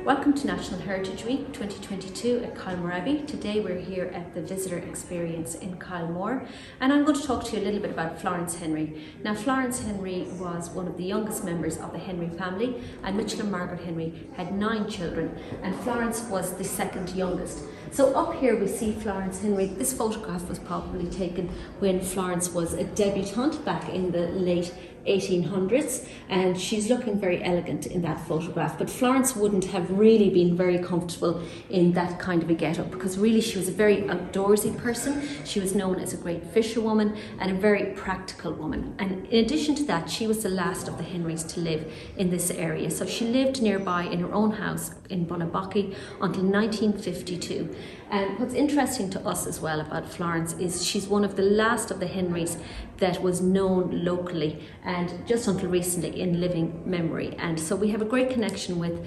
Welcome to National Heritage Week 2022 at Kylemore Abbey. Today we're here at the visitor experience in Kylemore, and I'm going to talk to you a little bit about Florence Henry. Now, Florence Henry was one of the youngest members of the Henry family, and Mitchell and Margaret Henry had 9 children, and Florence was the second youngest. So up here we see Florence Henry. This photograph was probably taken when Florence was a debutante back in the late 1800s, and she's looking very elegant in that photograph. But Florence wouldn't have really been very comfortable in that kind of a get-up, because really she was a very outdoorsy person. She was known as a great fisherwoman and a very practical woman. And in addition to that, she was the last of the Henrys to live in this area. So she lived nearby in her own house in Bunabocky until 1952. And what's interesting to us as well about Florence is she's one of the last of the Henrys that was known locally, and just until recently in living memory. And so we have a great connection with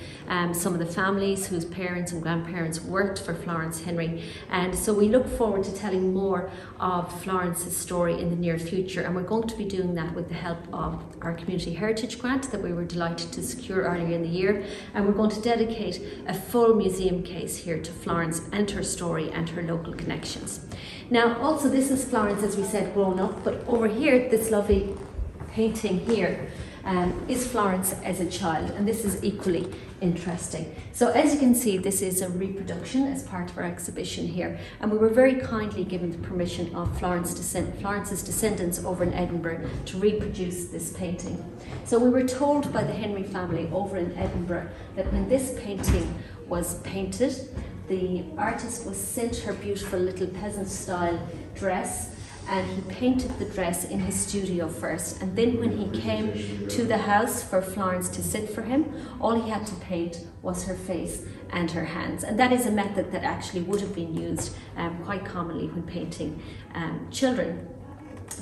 some of the families whose parents and grandparents worked for Florence Henry. And so we look forward to telling more of Florence's story in the near future. And we're going to be doing that with the help of our Community Heritage Grant that we were delighted to secure earlier in the year. And we're going to dedicate a full museum case here to Florence and her story and her local connections. Now, also this is Florence, as we said, grown up, but over here, this lovely painting here is Florence as a child, and this is equally interesting. So as you can see, this is a reproduction as part of our exhibition here, and we were very kindly given the permission of Florence's descendants over in Edinburgh to reproduce this painting. So we were told by the Henry family over in Edinburgh that when this painting was painted, the artist was sent her beautiful little peasant-style dress, and he painted the dress in his studio first. And then when he came to the house for Florence to sit for him, all he had to paint was her face and her hands. And that is a method that actually would have been used quite commonly when painting children.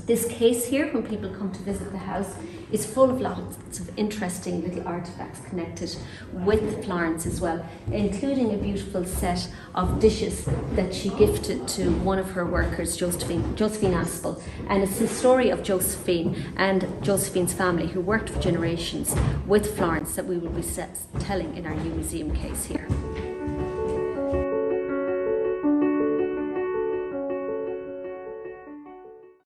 This case here, when people come to visit the house, is full of lots of interesting little artifacts connected with Florence as well, including a beautiful set of dishes that she gifted to one of her workers, Josephine Aspel. And it's the story of Josephine and Josephine's family, who worked for generations with Florence, that we will be telling in our new museum case here.